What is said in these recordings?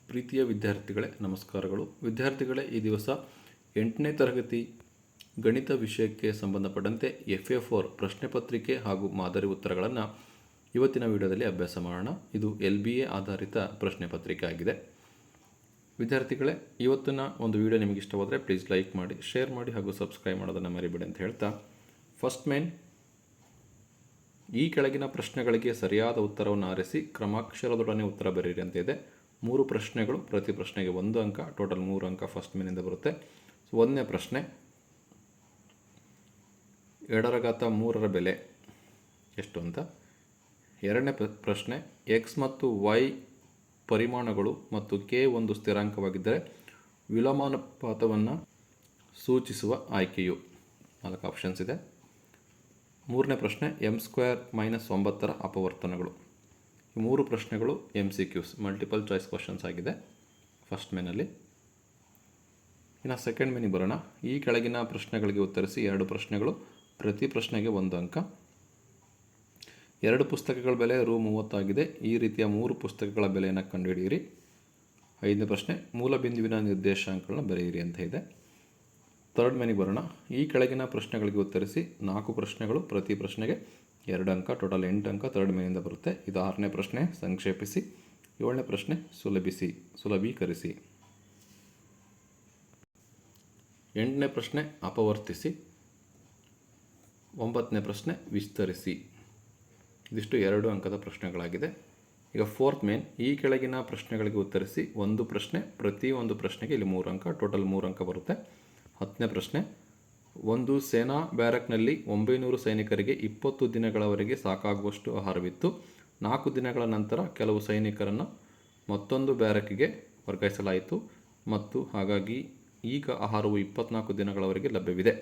ಪ್ರೀತಿಯ ವಿದ್ಯಾರ್ಥಿಗಳೇ ನಮಸ್ಕಾರಗಳು. ವಿದ್ಯಾರ್ಥಿಗಳೇ, ಈ ದಿವಸ 8ನೇ ತರಗತಿ ಗಣಿತ ವಿಷಯಕ್ಕೆ ಸಂಬಂಧಪಟ್ಟಂತೆ FA4 ಪ್ರಶ್ನೆ ಪತ್ರಿಕೆ ಹಾಗೂ ಮಾದರಿ ಉತ್ತರಗಳನ್ನು ಇವತ್ತಿನ ವಿಡಿಯೋದಲ್ಲಿ ಅಭ್ಯಾಸ ಮಾಡೋಣ. ಇದು LBA ಆಧಾರಿತ ಪ್ರಶ್ನೆ ಪತ್ರಿಕೆ ಆಗಿದೆ. ವಿದ್ಯಾರ್ಥಿಗಳೇ, ಇವತ್ತಿನ ಒಂದು ವಿಡಿಯೋ ನಿಮಗೆ ಇಷ್ಟವಾದರೆ ಪ್ಲೀಸ್ ಲೈಕ್ ಮಾಡಿ, ಶೇರ್ ಮಾಡಿ ಹಾಗೂ ಸಬ್ಸ್ಕ್ರೈಬ್ ಮಾಡೋದನ್ನು ಮರಿಬೇಡಿ ಅಂತ ಹೇಳ್ತಾ, ಫಸ್ಟ್ ಮೇನ್, ಈ ಕೆಳಗಿನ ಪ್ರಶ್ನೆಗಳಿಗೆ ಸರಿಯಾದ ಉತ್ತರವನ್ನು ಆರಿಸಿ ಕ್ರಮಾಕ್ಷರದೊಡನೆ ಉತ್ತರ ಬರೆಯಿರಿ ಅಂತ ಇದೆ. 3 ಪ್ರಶ್ನೆಗಳು, ಪ್ರತಿ ಪ್ರಶ್ನೆಗೆ 1 ಅಂಕ, ಟೋಟಲ್ 3 ಅಂಕ ಫಸ್ಟ್ ಮೇನಿಂದ ಬರುತ್ತೆ. ಸೊ 1ನೇ ಪ್ರಶ್ನೆ, 2⁻³ ಬೆಲೆ ಎಷ್ಟು ಅಂತ. 2ನೇ ಪ್ರಶ್ನೆ, x ಮತ್ತು y ಪರಿಮಾಣಗಳು ಮತ್ತು k ಒಂದು ಸ್ಥಿರಾಂಕವಾಗಿದ್ದರೆ ವಿಲೋಮಾನುಪಾತವನ್ನು ಸೂಚಿಸುವ ಆಯ್ಕೆಯು. 4 ಆಪ್ಷನ್ಸ್ ಇದೆ. 3ನೇ ಪ್ರಶ್ನೆ, m² - 9ರ ಅಪವರ್ತನಗಳು. ಈ 3 ಪ್ರಶ್ನೆಗಳು MCQs, ಮಲ್ಟಿಪಲ್ ಚಾಯ್ಸ್ ಕ್ವಶನ್ಸ್ ಆಗಿದೆ ಫಸ್ಟ್ ಮೇನಲ್ಲಿ. ಇನ್ನು ಸೆಕೆಂಡ್ ಮೇನಿಗೆ ಬರೋಣ. ಈ ಕೆಳಗಿನ ಪ್ರಶ್ನೆಗಳಿಗೆ ಉತ್ತರಿಸಿ 2 ಪ್ರಶ್ನೆಗಳು, ಪ್ರತಿ ಪ್ರಶ್ನೆಗೆ 1 ಅಂಕ. 2 ಪುಸ್ತಕಗಳ ಬೆಲೆ Rs. 30 ಆಗಿದೆ. ಈ ರೀತಿಯ 3 ಪುಸ್ತಕಗಳ ಬೆಲೆಯನ್ನು ಕಂಡುಹಿಡಿಯಿರಿ. 5ನೇ ಪ್ರಶ್ನೆ, ಮೂಲ ಬಿಂದುವಿನ ನಿರ್ದೇಶಾಂಕಗಳನ್ನ ಬರೆಯಿರಿ ಅಂತ ಇದೆ. ಥರ್ಡ್ ಮೇನಿಗೆ ಬರೋಣ. ಈ ಕೆಳಗಿನ ಪ್ರಶ್ನೆಗಳಿಗೆ ಉತ್ತರಿಸಿ 4 ಪ್ರಶ್ನೆಗಳು, ಪ್ರತಿ ಪ್ರಶ್ನೆಗೆ 2 ಅಂಕ, ಟೋಟಲ್ 8 ಅಂಕ ಥರ್ಡ್ ಮೇನಿಂದ ಬರುತ್ತೆ. ಇದು 6ನೇ ಪ್ರಶ್ನೆ, ಸಂಕ್ಷೇಪಿಸಿ. 7ನೇ ಪ್ರಶ್ನೆ, ಸುಲಭೀಕರಿಸಿ. 8ನೇ ಪ್ರಶ್ನೆ, ಅಪವರ್ತಿಸಿ. 9ನೇ ಪ್ರಶ್ನೆ, ವಿಸ್ತರಿಸಿ. ಇದಿಷ್ಟು 2 ಅಂಕದ ಪ್ರಶ್ನೆಗಳಾಗಿದೆ. ಈಗ ಫೋರ್ತ್ ಮೇನ್, ಈ ಕೆಳಗಿನ ಪ್ರಶ್ನೆಗಳಿಗೆ ಉತ್ತರಿಸಿ 1 ಪ್ರಶ್ನೆ, ಪ್ರತಿ ಒಂದು ಪ್ರಶ್ನೆಗೆ ಇಲ್ಲಿ 3 ಅಂಕ, ಟೋಟಲ್ 3 ಅಂಕ ಬರುತ್ತೆ. 10ನೇ ಪ್ರಶ್ನೆ, ಒಂದು ಸೇನಾ ಬ್ಯಾರಕ್ನಲ್ಲಿ 900 ಸೈನಿಕರಿಗೆ 20 ದಿನಗಳವರೆಗೆ ಸಾಕಾಗುವಷ್ಟು ಆಹಾರವಿತ್ತು. 4 ದಿನಗಳ ನಂತರ ಕೆಲವು ಸೈನಿಕರನ್ನು ಮತ್ತೊಂದು ಬ್ಯಾರಕ್ಕಿಗೆ ವರ್ಗಾಯಿಸಲಾಯಿತು ಮತ್ತು ಹಾಗಾಗಿ ಈಗ ಆಹಾರವು 24 ದಿನಗಳವರೆಗೆ ಲಭ್ಯವಿದೆ.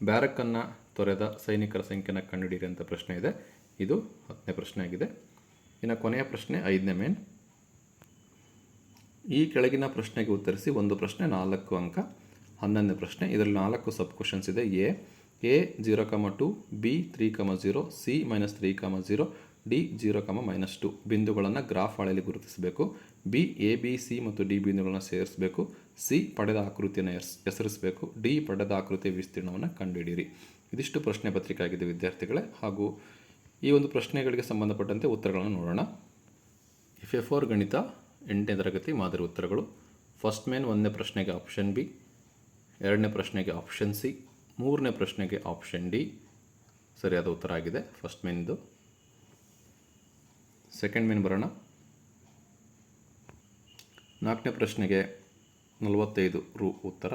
ಬ್ಯಾರಕ್ಕನ್ನು ತೊರೆದ ಸೈನಿಕರ ಸಂಖ್ಯೆಯನ್ನು ಕಂಡುಹಿಡಿಯಿರಿ ಅಂತ ಪ್ರಶ್ನೆ ಇದೆ. ಇದು 10ನೇ ಪ್ರಶ್ನೆ ಆಗಿದೆ. ಇನ್ನು ಕೊನೆಯ ಪ್ರಶ್ನೆ, 5ನೇ ಮೇನ್, ಈ ಕೆಳಗಿನ ಪ್ರಶ್ನೆಗೆ ಉತ್ತರಿಸಿ 1 ಪ್ರಶ್ನೆ 4 ಅಂಕ. 11ನೇ ಪ್ರಶ್ನೆ, ಇದರಲ್ಲಿ 4 ಸಬ್ ಕ್ವಶನ್ಸ್ ಇದೆ. A 0,2, B 3,0, C -3,0, D 0,-2 ಬಿಂದುಗಳನ್ನು ಗ್ರಾಫ್ ಹಾಳೆಯಲ್ಲಿ ಗುರುತಿಸಬೇಕು. B A B C ಮತ್ತು D ಬಿಂದುಗಳನ್ನು ಸೇರಿಸಬೇಕು. C ಪಡೆದ ಆಕೃತಿಯನ್ನು ಹೆಸರಿಸಬೇಕು. D ಪಡೆದ ಆಕೃತಿಯ ವಿಸ್ತೀರ್ಣವನ್ನು ಕಂಡುಹಿಡಿಯಿರಿ. ಇದಿಷ್ಟು ಪ್ರಶ್ನೆ ಪತ್ರಿಕೆ ಆಗಿದೆ ವಿದ್ಯಾರ್ಥಿಗಳೇ. ಹಾಗೂ ಈ ಒಂದು ಪ್ರಶ್ನೆಗಳಿಗೆ ಸಂಬಂಧಪಟ್ಟಂತೆ ಉತ್ತರಗಳನ್ನು ನೋಡೋಣ. FA4 ಗಣಿತ 8ನೇ ತರಗತಿ ಮಾದರಿ ಉತ್ತರಗಳು. ಫಸ್ಟ್ ಮೇನ್ 1ನೇ ಪ್ರಶ್ನೆಗೆ ಆಪ್ಷನ್ B, 2ನೇ ಪ್ರಶ್ನೆಗೆ ಆಪ್ಷನ್ C, 3ನೇ ಪ್ರಶ್ನೆಗೆ ಆಪ್ಷನ್ D ಸರಿಯಾದ ಉತ್ತರ ಆಗಿದೆ ಫಸ್ಟ್ ಮೇನ್ದು. ಸೆಕೆಂಡ್ ಮೇನ್ ಬರೋಣ. 4ನೇ ಪ್ರಶ್ನೆಗೆ 45 ರು ಉತ್ತರ.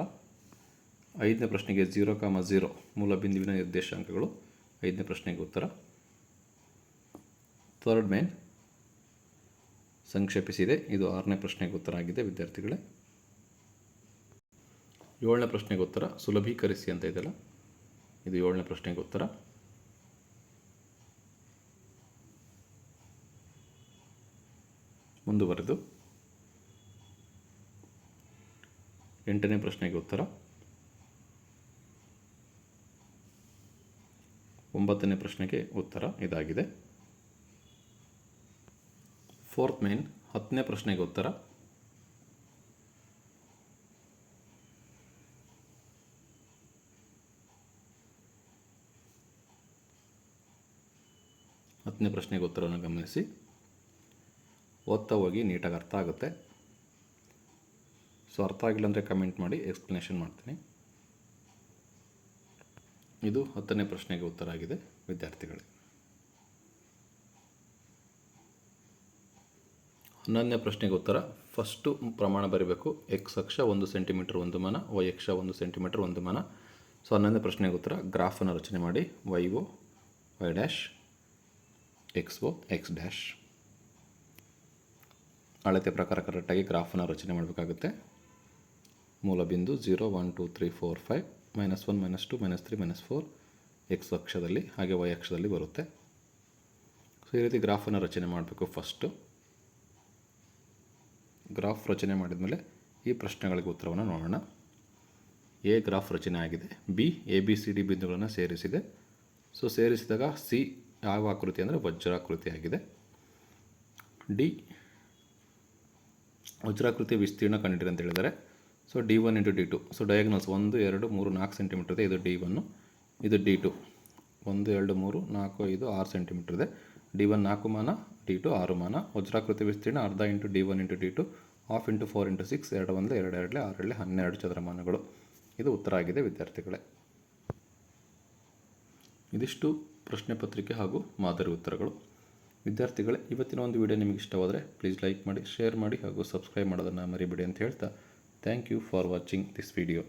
5ನೇ ಪ್ರಶ್ನೆಗೆ 0,0 ಮೂಲ ಬಿಂದುವಿನ ನಿರ್ದೇಶಾಂಕಗಳು 5ನೇ ಪ್ರಶ್ನೆಗೆ ಉತ್ತರ. ಥರ್ಡ್ ಮೇನ್ ಸಂಕ್ಷೇಪಿಸಿದೆ. ಇದು 6ನೇ ಪ್ರಶ್ನೆಗೆ ಉತ್ತರ ಆಗಿದೆ ವಿದ್ಯಾರ್ಥಿಗಳೇ. 7ನೇ ಪ್ರಶ್ನೆಗೆ ಉತ್ತರ ಸುಲಭೀಕರಿಸಿ ಅಂತ ಇದೆಯಲ್ಲ, ಇದು 7ನೇ ಪ್ರಶ್ನೆಗೆ ಉತ್ತರ. ಮುಂದುವರೆದು 8ನೇ ಪ್ರಶ್ನೆಗೆ ಉತ್ತರ. 9ನೇ ಪ್ರಶ್ನೆಗೆ ಉತ್ತರ ಇದಾಗಿದೆ. ಫೋರ್ತ್ ಮೇನ್ 10ನೇ ಪ್ರಶ್ನೆಗೆ ಉತ್ತರ. 10ನೇ ಪ್ರಶ್ನೆಗೆ ಉತ್ತರವನ್ನು ಗಮನಿಸಿ. ಓದ್ತಾ ಹೋಗಿ, ನೀಟಾಗಿ ಅರ್ಥ ಆಗುತ್ತೆ. ಸೊ ಅರ್ಥ ಆಗಿಲ್ಲ ಅಂದರೆ ಕಮೆಂಟ್ ಮಾಡಿ, ಎಕ್ಸ್ಪ್ಲನೇಷನ್ ಮಾಡ್ತೀನಿ. ಇದು 10ನೇ ಪ್ರಶ್ನೆಗೆ ಉತ್ತರ ಆಗಿದೆ ವಿದ್ಯಾರ್ಥಿಗಳೇ. 11ನೇ ಪ್ರಶ್ನೆಗೆ ಉತ್ತರ. ಫಸ್ಟು ಪ್ರಮಾಣ ಬರೀಬೇಕು. ಎಕ್ಸ್ ಅಕ್ಷ 1 ಸೆಂಟಿಮೀಟರ್ 1 ಮಾನ, ವೈ ಅಕ್ಷ 1 ಸೆಂಟಿಮೀಟರ್ 1 ಮಾನ. ಸೊ 11ನೇ ಪ್ರಶ್ನೆಗೆ ಉತ್ತರ, ಗ್ರಾಫನ್ನು ರಚನೆ ಮಾಡಿ. YO Y', XO X'. ಅಳತೆ ಪ್ರಕಾರ ಕರೆಕ್ಟಾಗಿ ಗ್ರಾಫನ್ನು ರಚನೆ ಮಾಡಬೇಕಾಗುತ್ತೆ. ಮೂಲ ಬಿಂದು 0 1 2 3 4 5 -1 -2 -3 -4 ಎಕ್ಸ್ ಅಕ್ಷದಲ್ಲಿ, ಹಾಗೆ ವೈ ಅಕ್ಷದಲ್ಲಿ ಬರುತ್ತೆ. ಸೊ ಈ ರೀತಿ ಗ್ರಾಫನ್ನು ರಚನೆ ಮಾಡಬೇಕು. ಫಸ್ಟು ಗ್ರಾಫ್ ರಚನೆ ಮಾಡಿದ ಮೇಲೆ ಈ ಪ್ರಶ್ನೆಗಳಿಗೆ ಉತ್ತರವನ್ನು ನೋಡೋಣ. ಎ ಗ್ರಾಫ್ ರಚನೆ ಆಗಿದೆ. ಬಿ ABCD ಬಿಂದುಗಳನ್ನು ಸೇರಿಸಿದೆ. ಸೊ ಸೇರಿಸಿದಾಗ ಸಿ ಯಾವ ಆಕೃತಿ ಅಂದರೆ ವಜ್ರಾಕೃತಿ ಆಗಿದೆ. ಡಿ ವಜ್ರಾಕೃತಿ ವಿಸ್ತೀರ್ಣ ಕಂಡಿಡಿ ಅಂತ ಹೇಳಿದ್ದಾರೆ. So D1 into D2. So diagonals 1 2 3 4 centimetre ಇದೆ. ಇದು D1, ಇದು D2. 1 2 3 4 5 6 ಸೆಂಟಿಮೀಟರ್ ಇದೆ. D1 4 ಮಾನ, D2 6 ಮಾನ. ವಜ್ರಾಕೃತಿ ವಿಸ್ತೀರ್ಣ ಅರ್ಧ into D1 into D2, half into 4 into 6, 2 1 2 2 6 12 ಚದರಮಾನಗಳು. ಇದು ಉತ್ತರ ಆಗಿದೆ ವಿದ್ಯಾರ್ಥಿಗಳೇ. ಇದಿಷ್ಟು ಪ್ರಶ್ನೆ ಪತ್ರಿಕೆ ಹಾಗೂ ಮಾದರಿ ಉತ್ತರಗಳು. ವಿದ್ಯಾರ್ಥಿಗಳೇ, ಇವತ್ತಿನ ಒಂದು ವಿಡಿಯೋ ನಿಮಗೆ ಇಷ್ಟವಾದರೆ ಪ್ಲೀಸ್ ಲೈಕ್ ಮಾಡಿ, ಶೇರ್ ಮಾಡಿ ಹಾಗೂ ಸಬ್ಸ್ಕ್ರೈಬ್ ಮಾಡೋದನ್ನು ಮರಿಬೇಡಿ ಅಂತ ಹೇಳ್ತಾ thank you for watching this video.